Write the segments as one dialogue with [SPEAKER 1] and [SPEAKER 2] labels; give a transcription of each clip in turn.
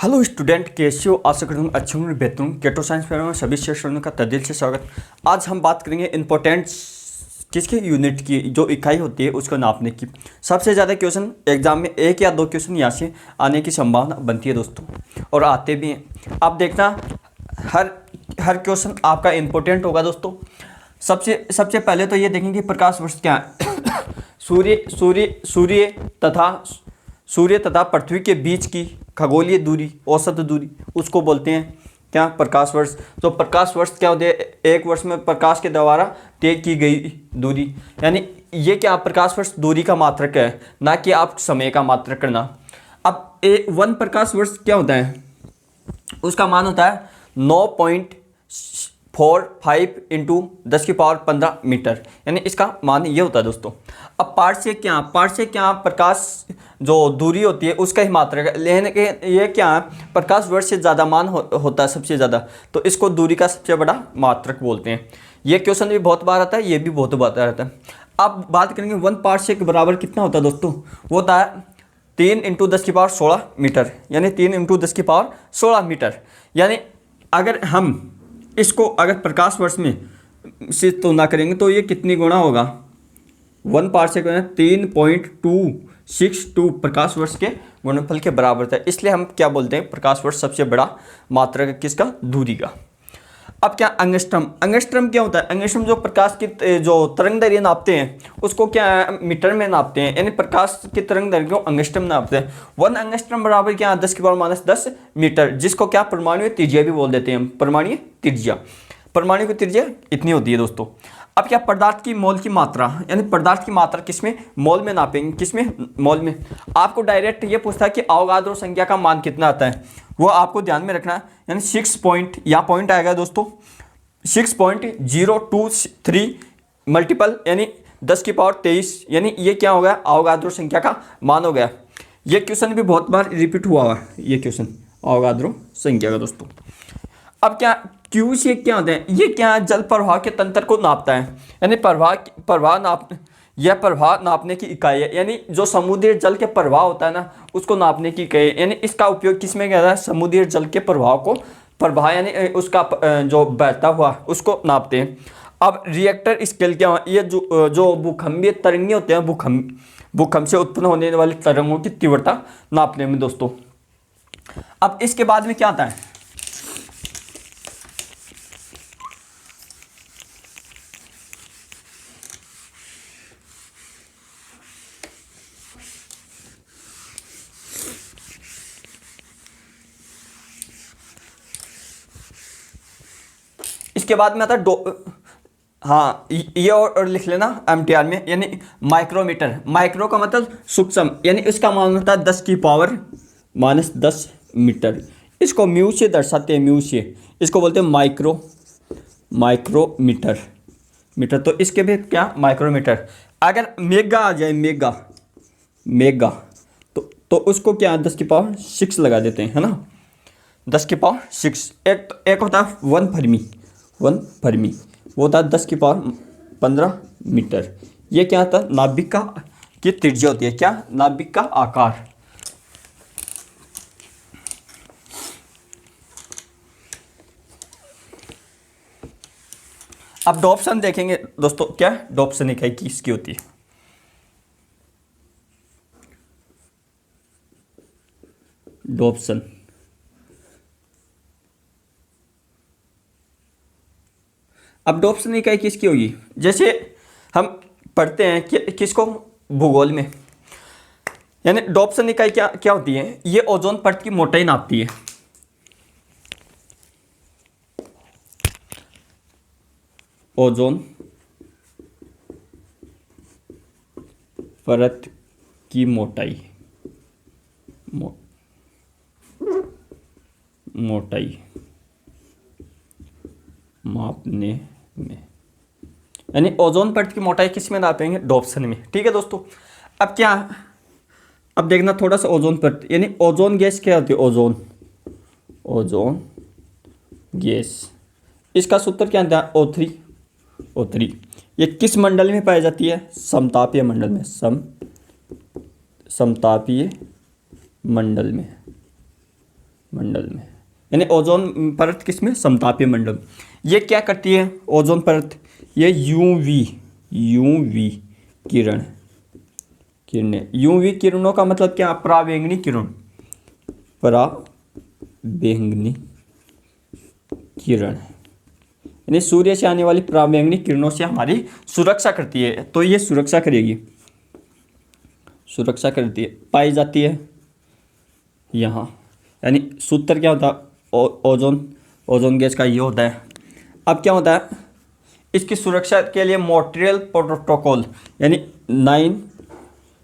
[SPEAKER 1] Hello student, कैसे हो? आशा करता हूँ अच्छे होंगे, बेहतर होंगे। केटो साइंस फेयर में सभी स्टूडेंट्स का तहे दिल से स्वागत। आज हम बात करेंगे इंपॉर्टेंट किसके यूनिट की जो इकाई होती है उसको नापने की। सबसे ज़्यादा क्वेश्चन एग्जाम में एक या दो क्वेश्चन यहाँ से आने की संभावना बनती है दोस्तों, और आते भी हैं। आप देखना हर क्वेश्चन आपका इम्पोर्टेंट होगा दोस्तों। सबसे पहले तो ये देखेंगे प्रकाश वर्ष क्या है। सूर्य तथा पृथ्वी के बीच की खगोलीय दूरी, औसत दूरी, उसको बोलते हैं क्या? प्रकाश वर्ष। तो प्रकाश वर्ष क्या होते हैं? एक वर्ष में प्रकाश के द्वारा तय की गई दूरी, यानी ये क्या प्रकाश वर्ष दूरी का मात्रक है, ना कि आप समय का मात्रक करना। अब 1 प्रकाश वर्ष क्या होता है? उसका मान होता है 9.45 इंटू 10⁻15 मीटर, यानी इसका मान ये होता है दोस्तों। अब पार्ट से क्या प्रकाश जो दूरी होती है उसका ही मात्रक है, लेकिन ये क्या है प्रकाश वर्ष से ज़्यादा मान होता है सबसे ज़्यादा, तो इसको दूरी का सबसे बड़ा मात्रक बोलते हैं। ये क्वेश्चन भी बहुत बार आता है, ये भी बहुत बार आता है। अब बात करेंगे 1 पार्ट से के बराबर कितना होता है दोस्तों? वो होता है 3 इंटू 10⁻16 मीटर, यानी 3 इंटू 10⁻16 मीटर। यानी अगर हम इसको अगर प्रकाश वर्ष में से तुलना करेंगे तो ये कितनी गुना होगा? 1 पार्ट से 3.262 प्रकाश वर्ष के गुणनफल के बराबर था। इसलिए हम क्या बोलते हैं, प्रकाश वर्ष सबसे बड़ा मात्रक है किसका? दूरी का। अब क्या अंगस्ट्रम क्या होता है? अंगस्ट्रम जो प्रकाश की जो तरंग दैर्घ्य नापते हैं उसको क्या मीटर में नापते हैं, यानी प्रकाश की तरंग दैर्घ्य को अंगस्ट्रम नापते हैं। 1 अंगस्ट्रम बराबर क्या? 10⁻−10 मीटर, जिसको क्या परमाणु त्रिज्या भी बोल देते हैं हम। परमाणु की त्रिज्या इतनी होती है दोस्तों। अब क्या पदार्थ की मोल की मात्रा, यानी पदार्थ की मात्रा किसमें? मोल में नापेंगे। किसमें? मोल में। आपको डायरेक्ट ये पूछता है कि अवोगाद्रो संख्या का मान कितना आता है, वो आपको ध्यान में रखना है। यानी 6 पॉइंट, यहाँ पॉइंट आएगा दोस्तों 6.023 मल्टीपल, यानी 10⁻23, यानी ये क्या हो गया? अवोगाद्रो संख्या का मान हो गया। ये क्वेश्चन भी बहुत बार रिपीट हुआ है, ये क्वेश्चन अवोगाद्रो संख्या का दोस्तों। अब क्या क्यू से क्या होता है? ये क्या जल प्रवाह के तंत्र को नापता है, यानी प्रवाह नापने की इकाई है, यानी जो समुद्री जल के प्रवाह होता है ना उसको नापने की इकाई है। यानी इसका उपयोग किस में किया जाता है? समुद्री जल के प्रवाह यानी उसका जो बहता हुआ उसको नापते हैं। अब रिएक्टर स्केल क्या है? ये जो भूकंपीय तरंगे होते हैं, भूकंप से उत्पन्न होने वाली तरंगों की तीव्रता नापने में दोस्तों। अब इसके बाद में क्या आता है? इसके बाद में आता है हाँ, ये और लिख लेना एमटीआर में, यानी माइक्रोमीटर। माइक्रो का मतलब सूक्ष्म, यानी इसका मान होता है 10⁻−10 मीटर। इसको म्यू से दर्शाते हैं, म्यू से। इसको बोलते हैं माइक्रोमीटर। तो इसके भी क्या? माइक्रोमीटर। अगर मेगा आ जाए, मेगा तो उसको क्या 10⁻6 लगा देते हैं, है ना? 10⁻6। एक होता है 1 फर्मी, वो होता है 10⁻15 मीटर। ये क्या होता है? नाभिक की त्रिज्या होती है। क्या? नाभिक का आकार। अब डॉप्सन देखेंगे दोस्तों। क्या डॉप्सन इकाई किसकी होती है? डॉप्सन अब डॉप्सन इकाई किसकी होगी? जैसे हम पढ़ते हैं कि किसको? भूगोल में। यानी डॉप्सन इकाई क्या होती है? ये ओजोन परत की मोटाई नापती है। ओजोन परत की मोटाई मापने में, यानी ओजोन परत की मोटाई किस में नापेंगे? डॉप्सन में। ठीक है दोस्तों। अब देखना थोड़ा सा ओजोन परत, यानी ओजोन गैस क्या होती है? ओजोन गैस, इसका सूत्र क्या होता है? O3। ये किस मंडल में पाई जाती है? समतापीय मंडल में। समतापीय मंडल में मंडल में, यानी ओजोन परत किसमें, समतापीय मंडल। ये क्या करती है ओजोन परत, ये यूवी किरणें। यूवी किरणों का मतलब क्या, पराबैंगनी किरण, पराबैंगनी किरण, यानी सूर्य से आने वाली पराबैंगनी किरणों से हमारी सुरक्षा करती है। तो ये सुरक्षा करती है, पाई जाती है यहाँ, यानी सूत्र क्या होता है, ओजोन गैस का ये होता है। अब क्या होता है, इसकी सुरक्षा के लिए मॉन्ट्रियल प्रोटोकॉल यानी 9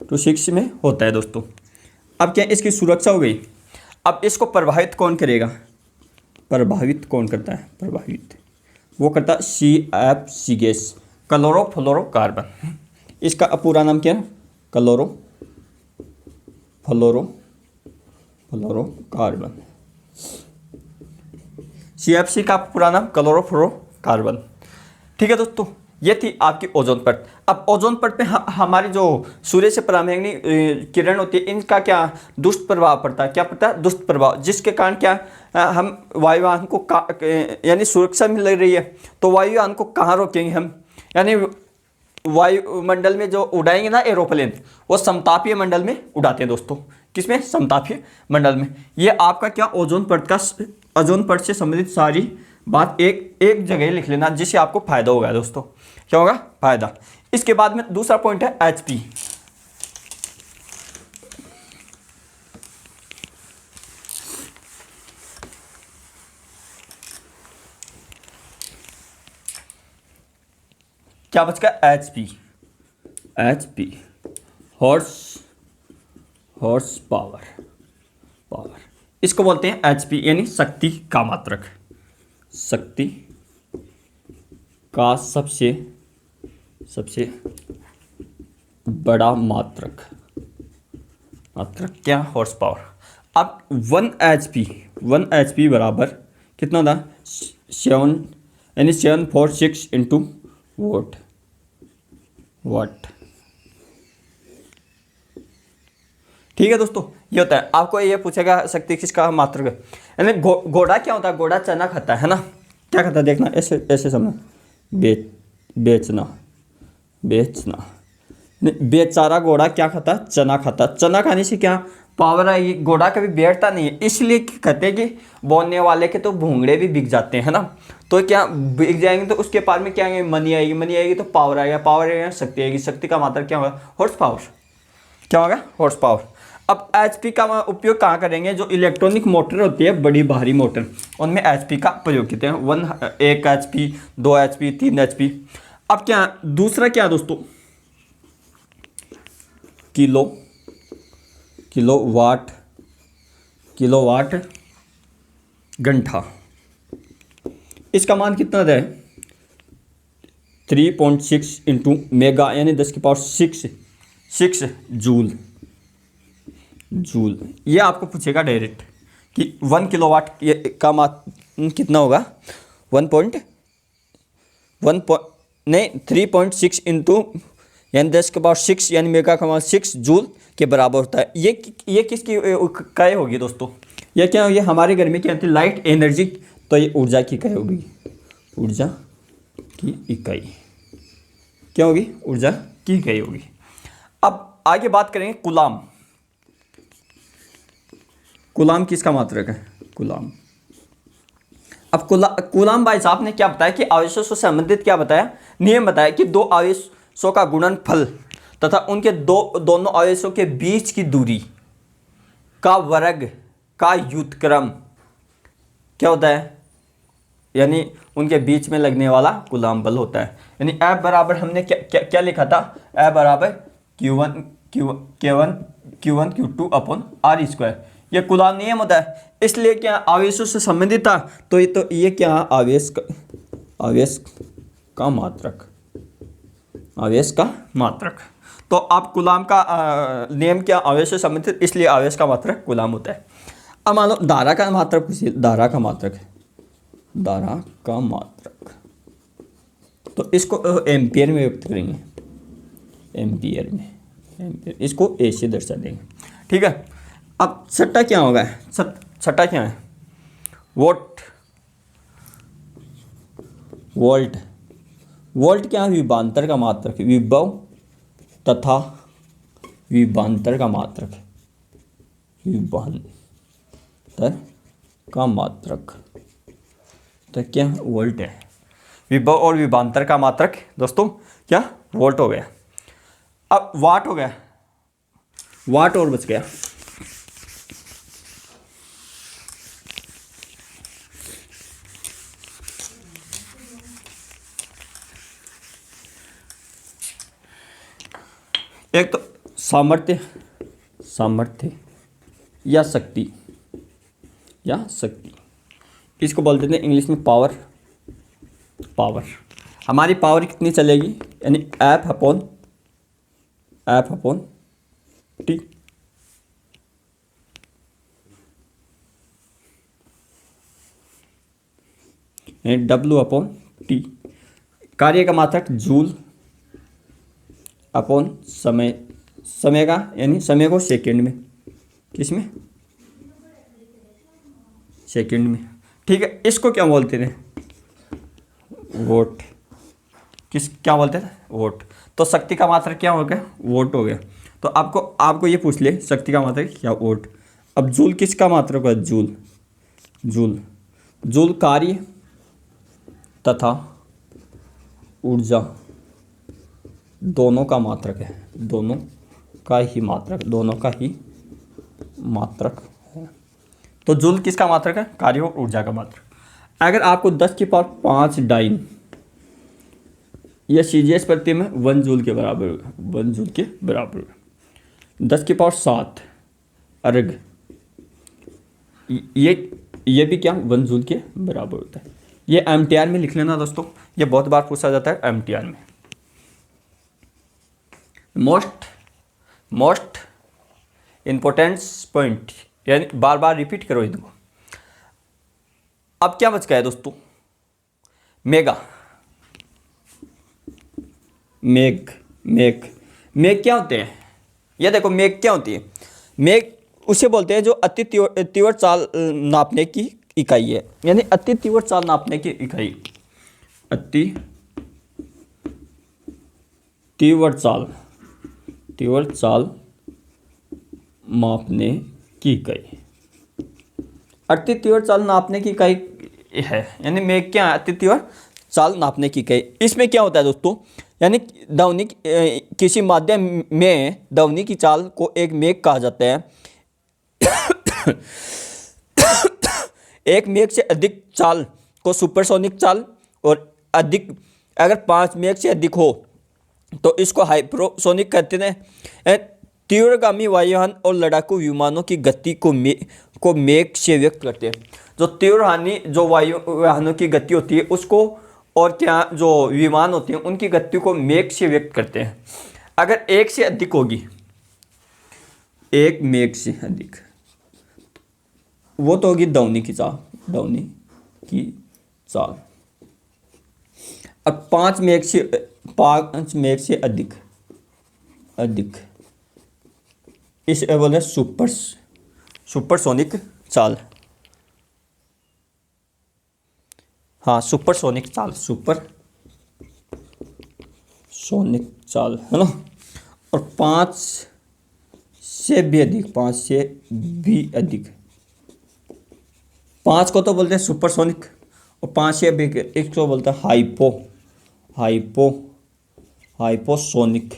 [SPEAKER 1] to 6 में होता है दोस्तों। अब क्या इसकी सुरक्षा हो गई, अब इसको प्रभावित कौन करेगा, प्रभावित कौन करता है, प्रभावित वो करता है CFC गैस, क्लोरोफ्लोरोकार्बन। इसका पूरा नाम क्या है, क्लोरोफ्लोरोकार्बन। CFC का पूरा नाम क्लोरोफ्लोरोकार्बन। ठीक है दोस्तों, ये थी आपकी ओजोन परत। अब ओजोन परत पे हमारी जो सूर्य से पराबैंगनी किरण होती है, इनका क्या दुष्ट प्रभाव पड़ता है, क्या पड़ता है, दुष्ट प्रभाव, जिसके कारण क्या हम वायुयान को यानी सुरक्षा मिल रही है। तो वायुयान को कहाँ रोकेंगे हम, यानी वायुमंडल में जो उड़ाएंगे ना एरोप्लेन, वो समतापीय मंडल में उड़ाते हैं दोस्तों। किसमें, समतापीय मंडल में। ये आपका क्या ओजोन परत से संबंधित सारी बात एक जगह लिख लेना, जिससे आपको फायदा होगा दोस्तों। क्या होगा, फायदा। इसके बाद में दूसरा पॉइंट है HP। क्या बच गया, HP हॉर्स पावर। इसको बोलते हैं HP, यानी शक्ति का मात्रक, शक्ति का सबसे बड़ा मात्रक क्या, हॉर्स पावर। अब 1 HP बराबर कितना था, 746 इंटू वाट। ठीक है दोस्तों, ये होता है। आपको ये पूछेगा शक्ति किसका मात्रक है, यानी घोड़ा क्या होता है, घोड़ा चना खाता है ना, क्या खाता है, देखना ऐसे समझना, बेचना। बेचारा घोड़ा क्या खाता है, चना खाता। चना खाने से क्या पावर आएगी, घोड़ा कभी बैठता नहीं है, इसलिए कहते हैं कि बोलने वाले के तो भूंगड़े भी बिक जाते हैं ना। तो क्या बिक जाएंगे तो उसके पार में क्या आएंगे, मनी आएगी तो पावर आएगा, शक्ति आएगी। शक्ति का मात्रक क्या होगा, हॉर्स पावर। क्या होगा, हॉर्स पावर। अब HP का उपयोग कहाँ करेंगे, जो इलेक्ट्रॉनिक मोटर होती है, बड़ी भारी मोटर, उनमें HP का प्रयोग करते हैं। 1 HP, 2 HP, 3 HP। अब क्या दूसरा क्या दोस्तों, किलोवाट घंटा। इसका मान कितना है, 3.6 इंटू मेगा, यानी 10⁶ जूल। ये आपको पूछेगा डायरेक्ट कि 1 किलोवाट का मान कितना होगा, 3.6 इंटू यानी 10⁶ यानी मेगा का मान 6 जूल के बराबर होता है। ये किसकी इकाई होगी दोस्तों, ये क्या होगी, हमारे घर में क्या होती है, लाइट एनर्जी। तो ये ऊर्जा की इकाई होगी, ऊर्जा की इकाई क्या होगी, ऊर्जा की इकाई होगी। अब आगे बात करेंगे कूलाम किसका मात्रक है, कूलाम। अब कूलाम भाई साहब ने क्या बताया कि आवेशों से संबंधित क्या बताया, नियम बताया कि 2 आवेशों का गुणनफल तथा उनके दोनों आवेशों के बीच की दूरी का वर्ग का व्युत्क्रम क्या होता है, यानी उनके बीच में लगने वाला कूलाम बल होता है। यानी F बराबर हमने क्या लिखा था, F बराबर Q1 Q2 अपॉन R²। ये कूलाम नियम होता है। इसलिए क्या आवेशों से संबंधित था, तो ये क्या आवेश का मात्रक। तो आप कूलाम का नियम क्या, आवेश से संबंधित, इसलिए आवेश का मात्रक कूलाम होता है। अब मान लो धारा का मात्रक धारा का मात्रक, तो इसको एम्पियर में व्यक्त करेंगे, एम्पियर, इसको ए से दर्शा देंगे। ठीक है। अब सट्टा क्या होगा, छठा क्या है? Vote, volt. वोल्ट क्या है? विभवांतर का मात्रक, विभव तथा विभवांतर का मात्रक, विभवांतर का मात्रक, तो क्या वोल्ट है। विभव और विभवांतर का मात्रक दोस्तों क्या? वोल्ट हो गया। अब वाट हो गया, वाट और बच गया। एक तो सामर्थ्य, सामर्थ्य या शक्ति, या शक्ति, इसको बोलते हैं इंग्लिश में पावर। पावर, हमारी पावर कितनी चलेगी? यानी F upon T. W upon T. कार्य का मात्रक जूल अपॉन समय, समय का यानी समय को सेकंड में, किस में? सेकंड में। ठीक है, इसको क्या बोलते थे? वोट। क्या बोलते थे? वोट। तो शक्ति का मात्रक क्या हो गया? वोट हो गया। तो आपको ये पूछ ले शक्ति का मात्रक क्या? वोट। अब जूल किसका मात्रक है? जूल। जूल कार्य तथा ऊर्जा दोनों का मात्रक है, दोनों का ही मात्रक है। तो जूल किसका मात्रक है? कार्य और ऊर्जा का मात्रक। अगर आपको 10 की पावर 5 डाइन या सीजीएस प्रति में 1 जूल के बराबर होगा, 1 जूल के बराबर होगा। 10 की पावर 7 अर्ग, ये भी क्या? 1 जूल के बराबर होता है। ये एमटीआर में लिख लेना दोस्तों, ये बहुत बार पूछा जाता है एमटीआर में। मोस्ट इंपॉर्टेंट पॉइंट, यानी बार बार रिपीट करो इनको। अब क्या बच गया दोस्तों? मेगा, मेग क्या होते हैं? ये देखो, मेग क्या होती है? मेग उसे बोलते हैं जो अति तीव्र चाल नापने की इकाई है, यानी अति तीव्र चाल नापने की इकाई, अति तीव्र चाल मापने की इकाई, अति तीव्र चाल नापने की इकाई है, यानी मेग क्या है? अति तीव्र चाल नापने की इकाई। इसमें क्या होता है दोस्तों? यानी ध्वनि, किसी माध्यम में ध्वनि की चाल को एक मेग कहा जाता है। एक मेग से अधिक चाल को सुपरसोनिक चाल, और अधिक अगर 5 मेग से अधिक हो तो इसको हाइपरसोनिक कहते हैं। तीव्रगामी वायुयान और लड़ाकू विमानों की गति को मेग से व्यक्त करते हैं। जो तीव्रगामी जो वायुयानों की गति होती है उसको, और क्या जो विमान होते हैं उनकी गति को मेग से व्यक्त करते हैं। अगर 1 से अधिक होगी, 1 मेग से अधिक, वो तो होगी ध्वनि की चाल। अब 5 मेग से अधिक, इसे बोलते हैं सुपरसोनिक चाल। हाँ, सुपरसोनिक चाल है ना। और 5 से भी अधिक, 5 को तो बोलते हैं सुपरसोनिक, और 5 से भी एक को बोलते हैं हाइपोसोनिक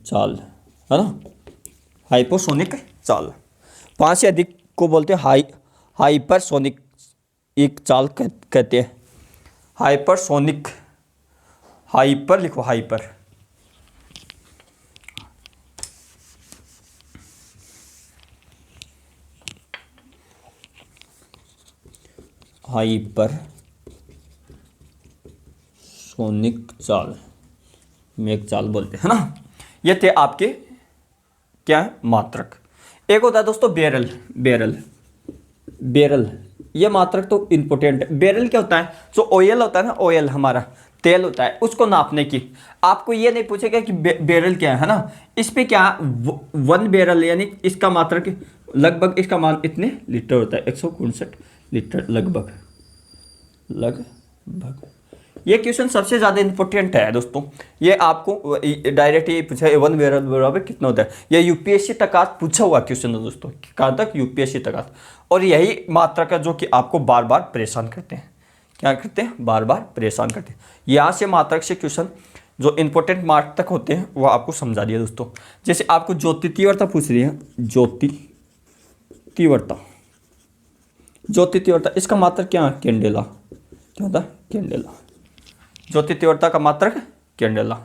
[SPEAKER 1] चाल, है ना। हाइपोसोनिक चाल। 5 से अधिक को बोलते हैं हाइपरसोनिक एक चाल कहते हैं। हाइपरसोनिक, हाइपर लिखो, हाइपर सोनिक चाल, मेघ चाल बोलते हैं ना। ये थे आपके क्या है? मात्रक। एक होता है दोस्तों बैरल, ये मात्रक तो इंपॉर्टेंट है। बैरल क्या होता है? जो ऑयल होता है ना, ऑयल हमारा तेल होता है उसको नापने की। आपको ये नहीं पूछेगा कि बैरल क्या है ना, इस पे क्या 1 बैरल यानी इसका मात्रक लगभग इसका मान इतने लीटर होता है, 169 लीटर लगभग। ये क्वेश्चन सबसे ज़्यादा इंपॉर्टेंट है दोस्तों। ये आपको डायरेक्ट ये पूछा है 1 बैरल बराबर कितना होता है। ये यूपीएससी तक आज पूछा हुआ क्वेश्चन है दोस्तों, कहाँ तक, यूपीएससी तक आज। और यही मात्रक है जो कि आपको बार बार परेशान करते हैं। क्या करते हैं, बार बार परेशान करते हैं। यहाँ से मात्रक से क्वेश्चन जो इंपॉर्टेंट मार्क तक होते हैं वो आपको समझा दिया दोस्तों। जैसे आपको ज्योति तीव्रता पूछ रही है, ज्योति तीव्रता इसका मात्रक क्या है, कैंडेला। क्या होता है, कैंडेला। ज्योति तीव्रता का मात्रक कैंडेला।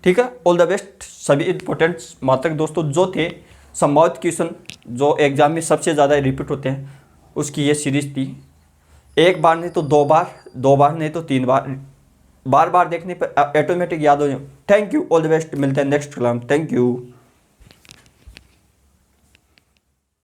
[SPEAKER 1] ठीक है, ऑल द बेस्ट। सभी इंपॉर्टेंट मात्रक दोस्तों जो थे, संभावित क्वेश्चन जो एग्जाम में सबसे ज़्यादा रिपीट होते हैं, उसकी ये सीरीज थी। एक बार नहीं तो 2 बार, 2 बार नहीं तो 3 बार, बार बार देखने पर ऑटोमेटिक याद हो जाए। Thank you, all the best. मिलते हैं नेक्स्ट क्लास। Thank you.